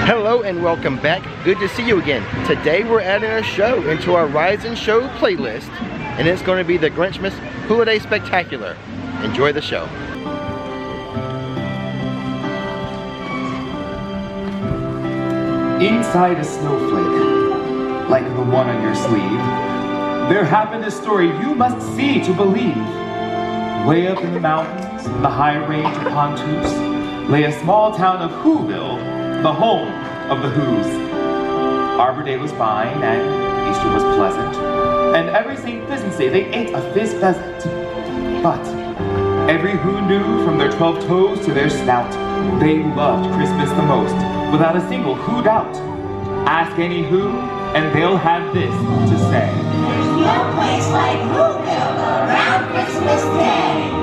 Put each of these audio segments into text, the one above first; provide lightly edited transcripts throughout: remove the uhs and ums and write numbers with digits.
Hello and welcome back. Good to see you again. Today we're adding a show into our Rise and Show playlist, and it's going to be the Grinchmas Holiday Spectacular. Enjoy the show. Inside a snowflake, like the one on your sleeve, there happened a story you must see to believe. Way up in the mountains, in the high range of Pontoos, lay a small town of Whoville, the home of the Whos. Arbor Day was fine, and Easter was pleasant, and every St. Pheasant's Day they ate a fizz pheasant. But every Who knew from their 12 toes to their snout, they loved Christmas the most, without a single Who doubt. Ask any Who, and they'll have this to say. There's no place like Whoville around Christmas Day.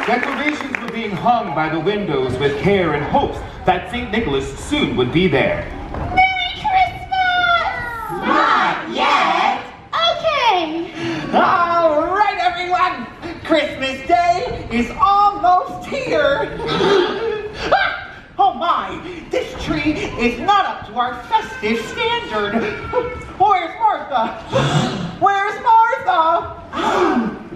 Decorations were being hung by the windows with care and hopes that St. Nicholas soon would be there. Merry Christmas! Not yet. Okay. All right, everyone. Christmas Day is almost here. Ah, oh my, this tree is not up to our festive standard. Where's Martha? Where's Martha?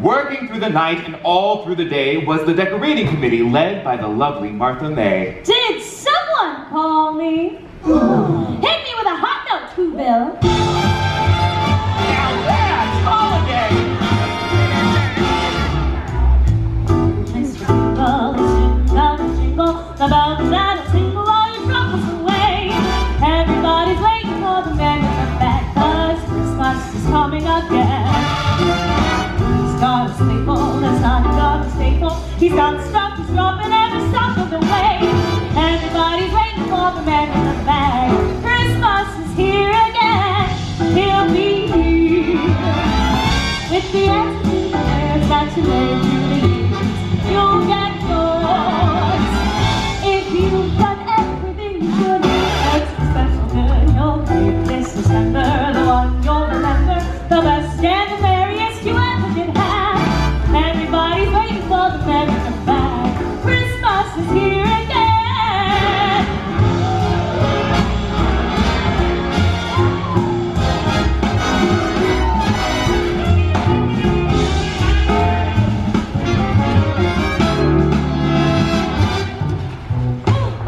Working through the night and all through the day was the decorating committee led by the lovely Martha May. Did someone call me? Hit me with a hot note, Whoville. Now that's holiday. Jingle, the bells that'll tingle all your troubles away. Everybody's waiting for the man in the back, 'cause Christmas is coming again. God is faithful, that's not God is faithful. He's got the stuff to drop in every stop of the way. Everybody's waiting for the man in the bag. Christmas is here again. He'll be here with the answer to the prayers that you made through the years. You'll get yours if you've done everything you could. Extra special good you'll make this December, the one you'll remember, the best and the merriest you ever did have. Everybody's waiting for the man in the bag. Christmas is here again.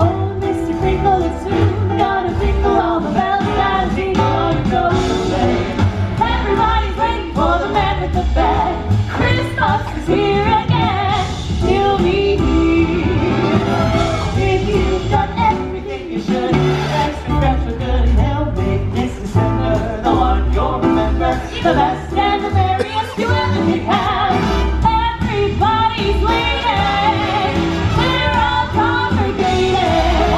Oh, the bed. Christmas is here again. He'll be here. If you've done everything you should, thanks to friends for good, he'll make this December the one you'll remember. The best and the merriest you ever did have. Everybody's waiting. We're all congregated,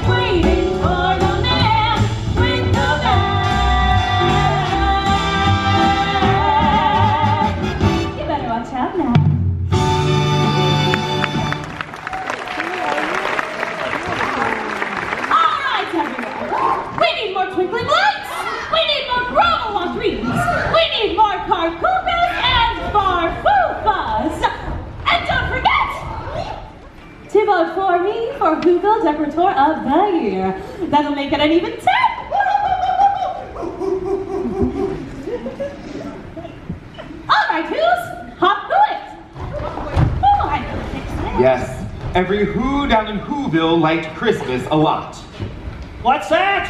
waiting for the man with the bag. You better watch out now. All right, everyone. We need more twinkling lights. We need more Bravo on dreams. We need more carcucas and farfufas. And don't forget to vote for me for Google Decorator of the Year. That'll make it an even 10. All right, who's hop to it? Oh, I know fix this. Yes, every Who down in Whoville liked Christmas a lot. What's that?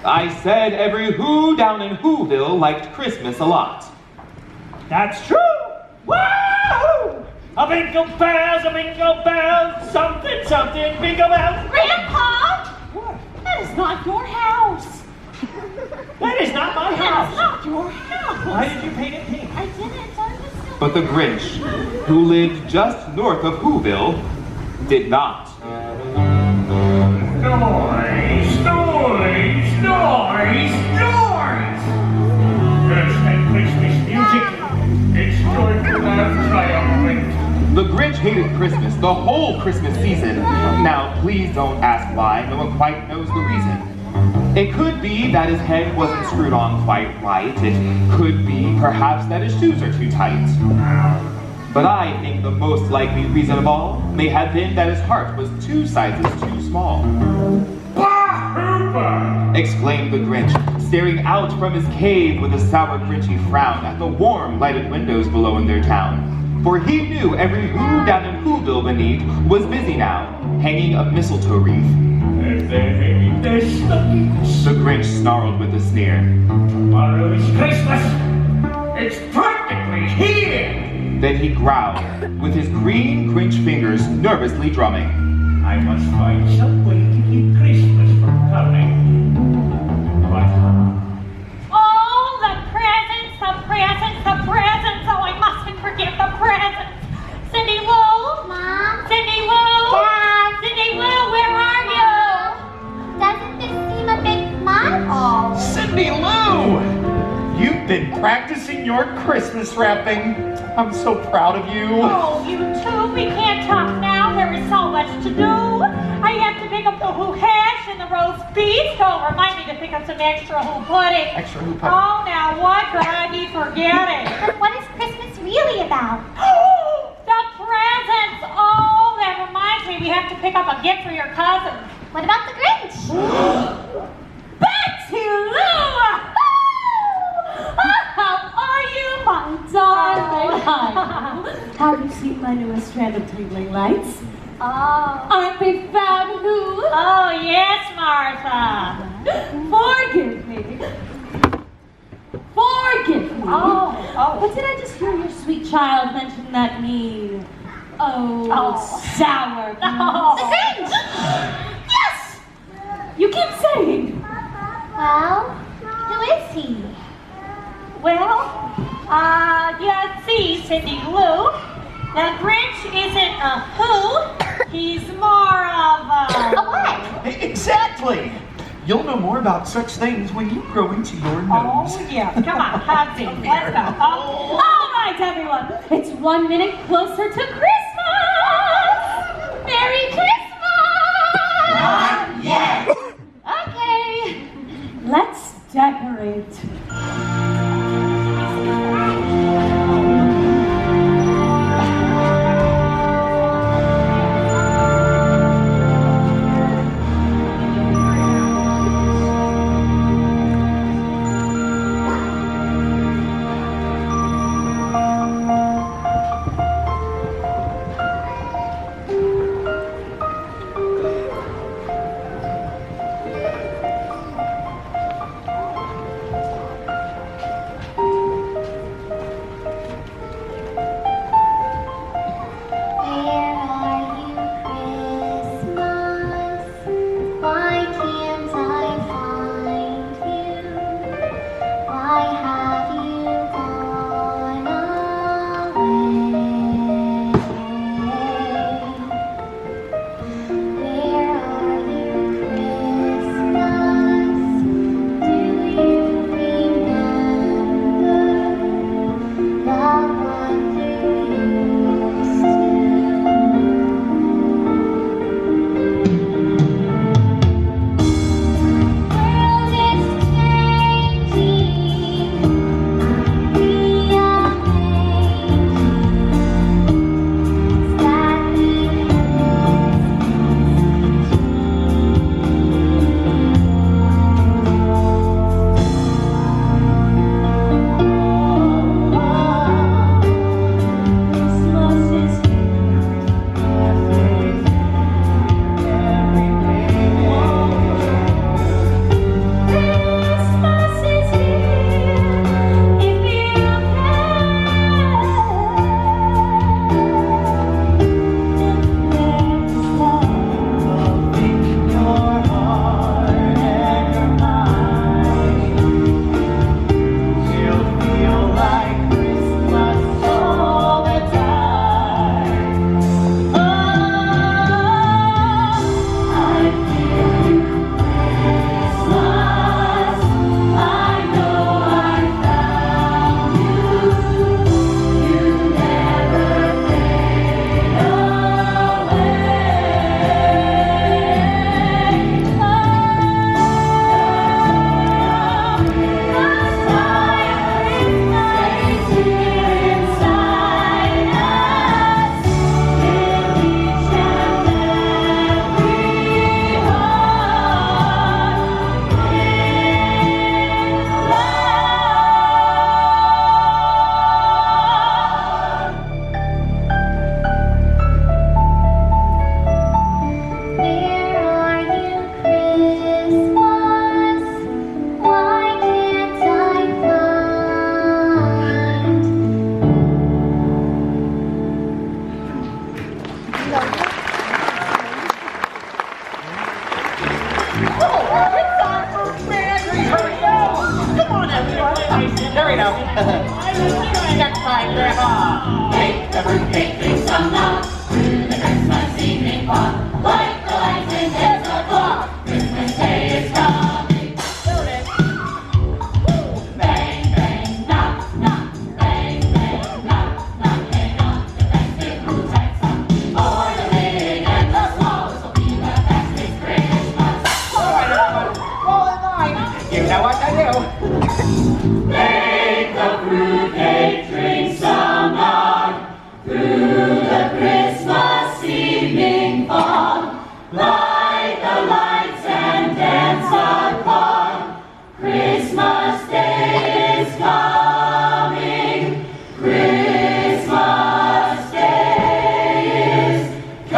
I said every Who down in Whoville liked Christmas a lot. That's true. Wahoo! A bingo bells, something, something, bingo bells. Grandpa, What? that is not your house. That is not my That is house. not your house. Why did you paint it pink? I didn't. I was still. But the Grinch, who lived just north of Whoville, did not. Noise, noise, noise, noise! There's that Christmas music. It's joyful and triumphant. The Grinch hated Christmas the whole Christmas season. Now, please don't ask why. No one quite knows the reason. It could be that his head wasn't screwed on quite right. It could be, perhaps, that his shoes are too tight. But I think the most likely reason of all may have been that his heart was 2 sizes too small. Bah-hoopa! Exclaimed the Grinch, staring out from his cave with a sour, grinchy frown at the warm, lighted windows below in their town. For he knew every Who down in Whoville beneath was busy now, hanging a mistletoe wreath. And they're hanging their stockings. The Grinch snarled with a sneer. Tomorrow is Christmas. It's practically here. Then he growled, with his green Grinch fingers nervously drumming. I must find some way to keep Christmas from coming. But how? Oh, the presents, the presents, the presents. Oh, I mustn't forget the presents. Cindy Lou? Mom? Cindy Lou? Dad? Cindy Lou, where are you? Doesn't this seem a bit much? Oh. Cindy Lou! You've been practicing your Christmas wrapping. I'm so proud of you. Oh, you two, we can't talk now. There is so much to do. I have to pick up the Who hash and the roast beef. Don't remind me to pick up some extra Who pudding. Extra Who pudding. Oh, now what could I be forgetting? But what is Christmas really about? The presents! Oh, that reminds me, we have to pick up a gift for your cousin. What about the Grinch? Betsy Lou! How are you, my darling? Hi. Have you seen my newest strand of twinkling lights? Oh. Aren't they fab, Who? Oh, yes, Martha. Forgive me. Forgive me. Oh. But did I just hear your sweet child mention that mean, sour The Grinch! Yes! You keep saying. Well, who is he? Well, you see, Cindy Lou, the Grinch isn't a who, he's more of a... A what? Exactly. You'll know more about such things when you grow into your nose. Oh, yeah. Come on, Hugsy, let's go. All right, everyone. It's 1 minute closer to Christmas. Merry Christmas! Not yet. Okay, let's decorate. shepherd baking some knock through the Christmas evening fog. Like the lights in 10 o'clock, Christmas Day is coming. Bang, bang, knock, knock, bang, bang, knock, knock, hang on the festive roofside song. For the big and the small, this will be the fastest Christmas. All right, everyone, fall in line. You know what to do. Bake the fruitcake, drink some nog through the Christmas evening fog. Light the lights and dance a clog. Christmas Day is coming. Christmas Day is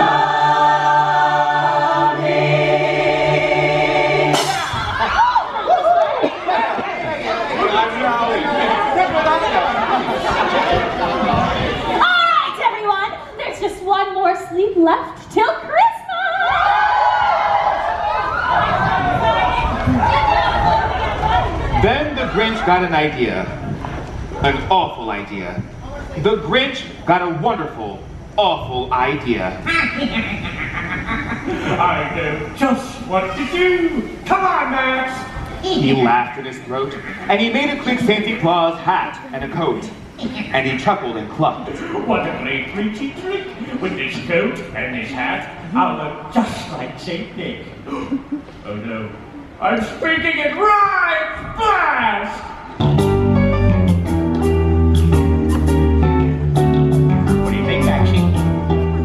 coming. All right, everyone. There's just one more sleep left till Christmas. Then the Grinch got an idea. An awful idea. The Grinch got a wonderful, awful idea. I know just what to do. Come on, Max. He laughed in his throat, and he made a quick Santa Claus hat and a coat. And he chuckled and clucked. What a great Grinchy trick. With this coat and this hat, I'll look just like Saint Nick. Oh no, I'm speaking it right fast. What do you think, Maxie?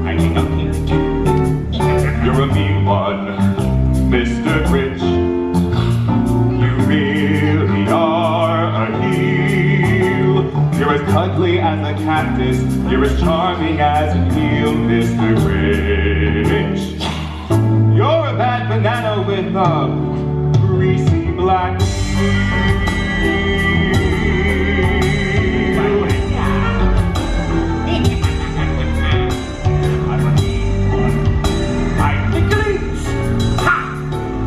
I think I'm here. You're a mean one, Mr. Grinch. You really are a heel. You're as cuddly as a cactus. You're as charming as an eel, Mr. Grinch. You're a bad banana with a greasy black I'm a mean one. I'm the Grinch. Ha!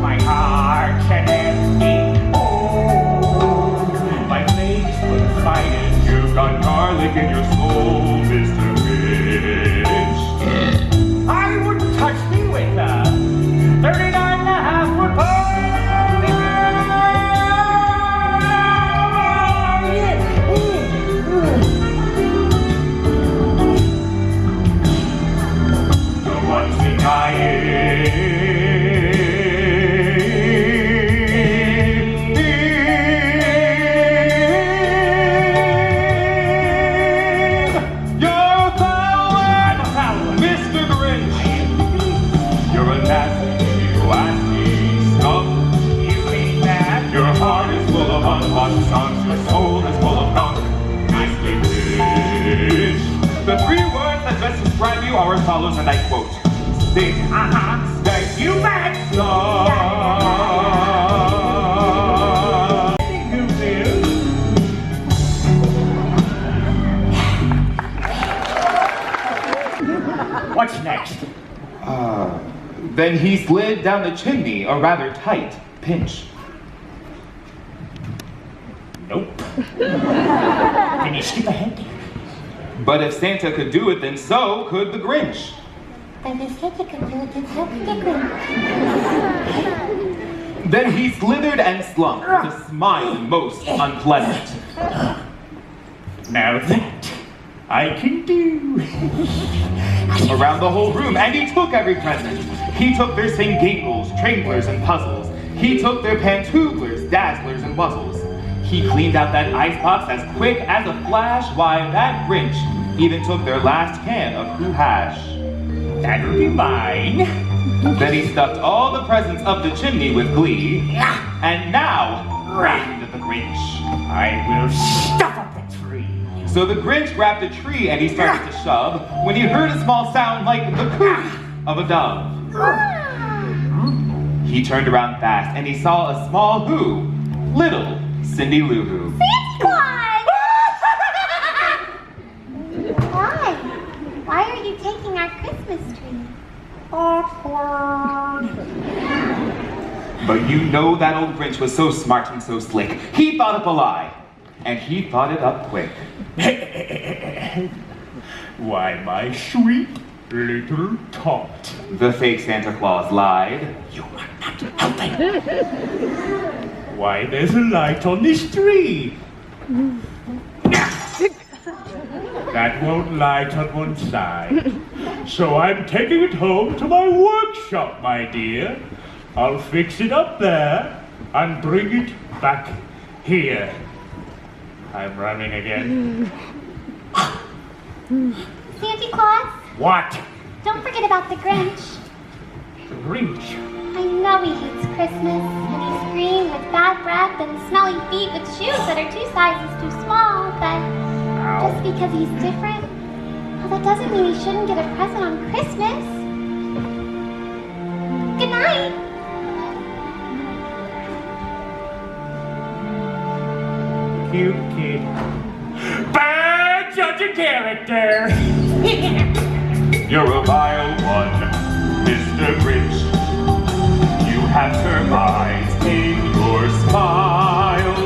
My heart's an empty hole. My legs full of spiders. You've got garlic in your soul, Mr. Grinch. I wouldn't touch me with a 39.5 foot pole. No one's denying. You're a foul one, Mr. Grinch. You're a nasty skunk. You mean that? Your heart is full of unwashed songs. Your soul is full of gunk, Mr. Grinch. The three words that best describe you are as follows, and I quote: stink, stank, You bet. skunk. What's next? Then he slid down the chimney, a rather tight pinch. Nope. Can you skip ahead? But if Santa could do it, then so could the Grinch. Then he slithered and slunk with a smile most unpleasant. Now that I can do. Around the whole room, and he took every present. He took their singingles, tringlers, and puzzles. He took their pantooglers, dazzlers, and wuzzles. He cleaned out that icebox as quick as a flash. Why, that Grinch even took their last can of Who Hash. That'll be mine. Then he stuffed all the presents up the chimney with glee. And now, reigned the Grinch. I will stuff up the tree. So the Grinch grabbed a tree and he started to shove when he heard a small sound like the coo of a dove. He turned around fast and he saw a small who, little Cindy Lou Who. Santa Claus! Why? Why are you taking our Christmas tree? But you know that old Grinch was so smart and so slick. He thought up a lie, and he thought it up quick. Why, my sweet little tot. The fake Santa Claus lied. You are not helping. Why, there's a light on this tree. That won't light on one side. So I'm taking it home to my workshop, my dear. I'll fix it up there and bring it back here. I'm running again. Santa Claus, What? don't forget about the Grinch. The Grinch. I know he hates Christmas, and he's green with bad breath and smelly feet with shoes that are 2 sizes too small, but just because he's different, well, that doesn't mean he shouldn't get a present on Christmas. Good night. Cute kid. Bad judge of character. You're a vile one, Mr. Grinch. You have surprise in your smile.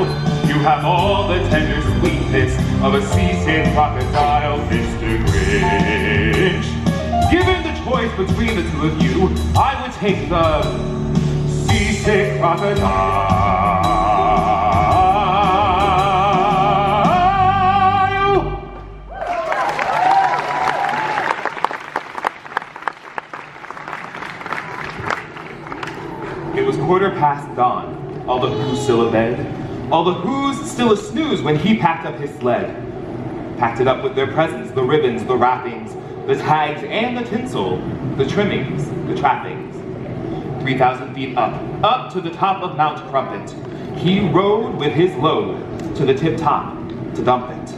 You have all the tender sweetness of a seasick crocodile, Mr. Grinch. Given the choice between the two of you, I would take the seasick crocodile. It was 15:15 dawn, all the Who's still abed, all the Who's still a snooze when he packed up his sled. Packed it up with their presents, the ribbons, the wrappings, the tags and the tinsel, the trimmings, the trappings. 3,000 feet up to the top of Mount Crumpet. He rode with his load to the tip top to dump it.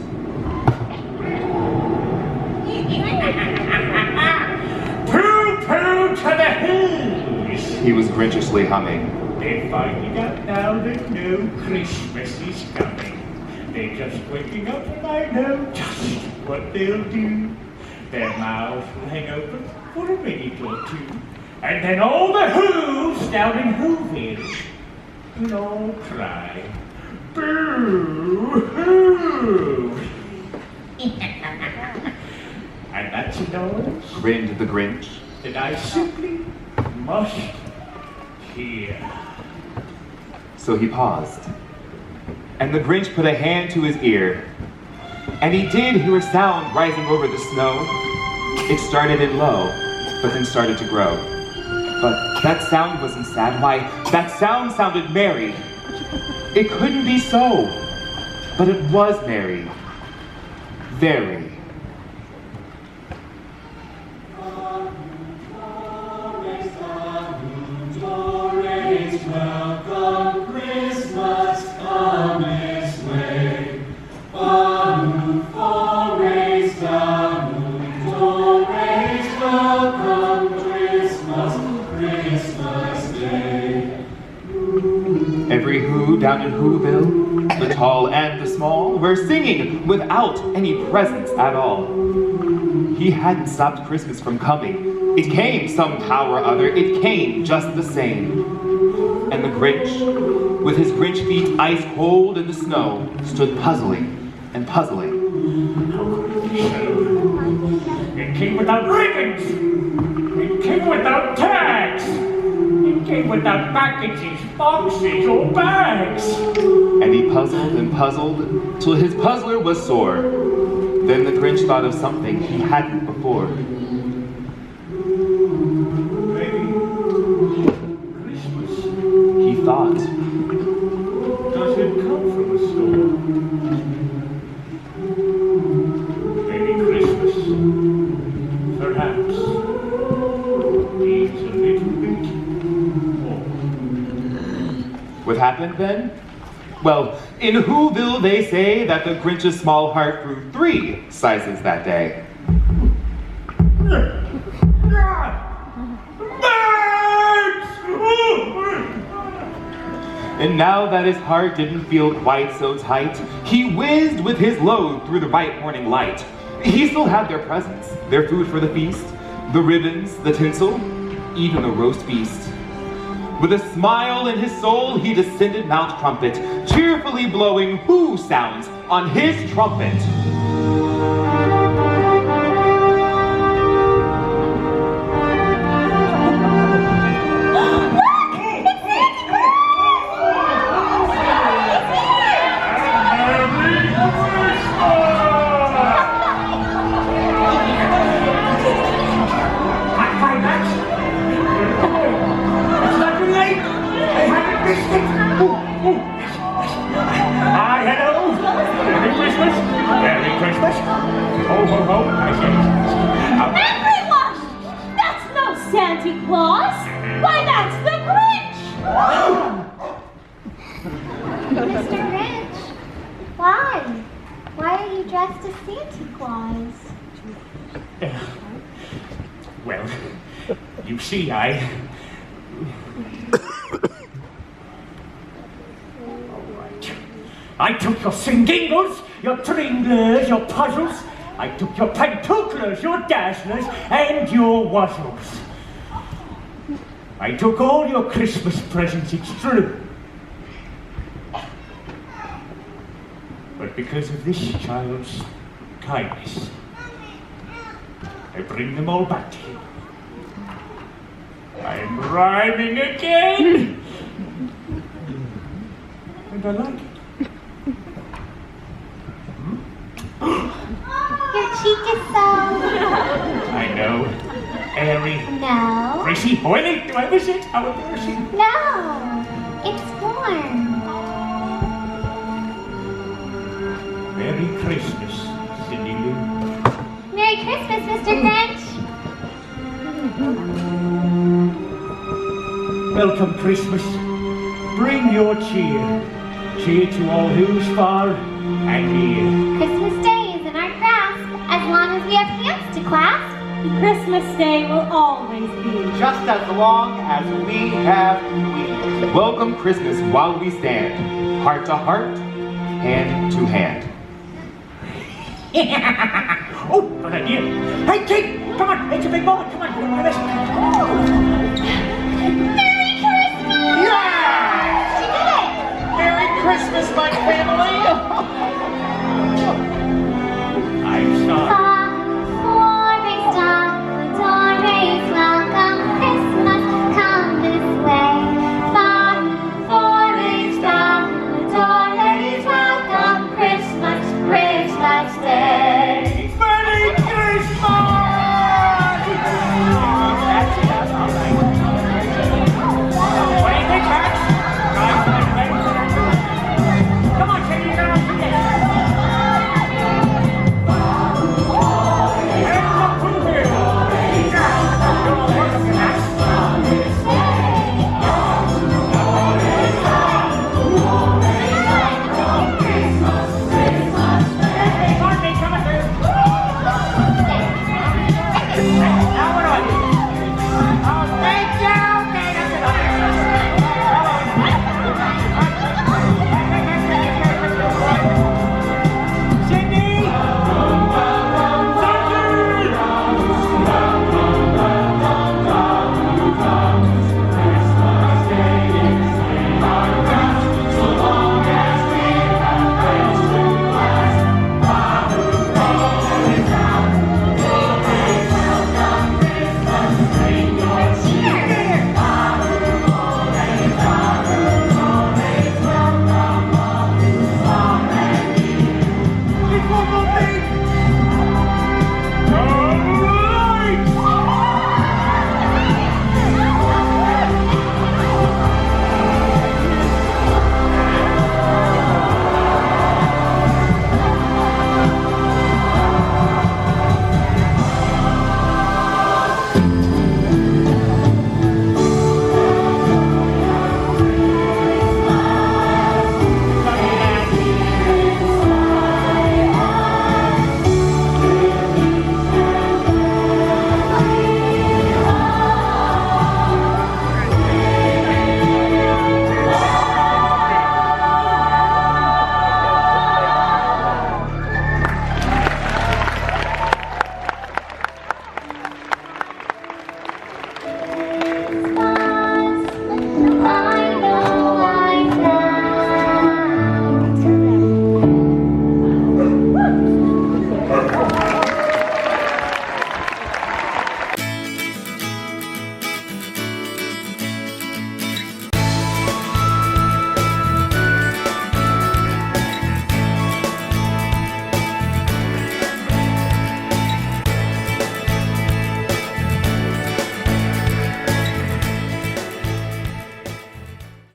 Pooh-pooh to the Who's. He was Grinchishly humming. They're finding out now that no Christmas is coming. They're just waking up and I know just what they'll do. Their mouths will hang open for a minute or two. And then all the Who's down in Whoville will all cry, boo-hoo. And that's a noise Grinned the Grinch. that I simply must hear. So he paused. And the Grinch put a hand to his ear. And he did hear a sound rising over the snow. It started in low, but then started to grow. But that sound wasn't sad. Why, that sound sounded merry. It couldn't be so, but it was merry. Very. Every Who down in Whoville, the tall and the small, were singing without any presents at all. He hadn't stopped Christmas from coming. It came somehow or other, it came just the same. And the Grinch, with his Grinch feet ice cold in the snow, stood puzzling and puzzling. It came without ribbons. It came without tags. It came without packages, boxes, or bags. And he puzzled and puzzled till his puzzler was sore. Then the Grinch thought of something he hadn't before. Maybe Christmas He thought, doesn't come from a store. Maybe Christmas, perhaps, needs a little bit more. what happened then? Well, in Whoville they say that the Grinch's small heart grew 3 sizes that day. And now that his heart didn't feel quite so tight, he whizzed with his load through the bright morning light. He still had their presents, their food for the feast, the ribbons, the tinsel, even the roast beast. With a smile in his soul, he descended Mount Crumpet, cheerfully blowing Who sounds on his trumpet. Christmas. Ho, ho, ho, I say. Everyone! That's no Santa Claus! Why, that's the Grinch! Mr. Grinch, why? Why are you dressed as Santa Claus? Well, you see, I took your singingles, your tringlers, your puzzles. I took your pantoclers, your dazzlers, and your wuzzles. I took all your Christmas presents, it's true. But because of this child's kindness, I bring them all back to you. I'm rhyming again! And I like it. Your cheek is so... I know. Airy. No. Racy, oily. Do I miss it? How embarrassing. No. It's warm. Merry Christmas, Cindy Lou. Merry Christmas, Mr. Grinch. Welcome, Christmas. Bring your cheer. Cheer to all who's far and near. Christmas Day is in our grasp as long as we have hands to clasp. Christmas Day will always be. Just as long as we have we. Welcome Christmas while we stand, heart to heart, hand to hand. Oh, good idea. Hey, Kate, come on. It's a big moment. Come on. Merry Christmas! Yeah! She did it! Merry Christmas, my family!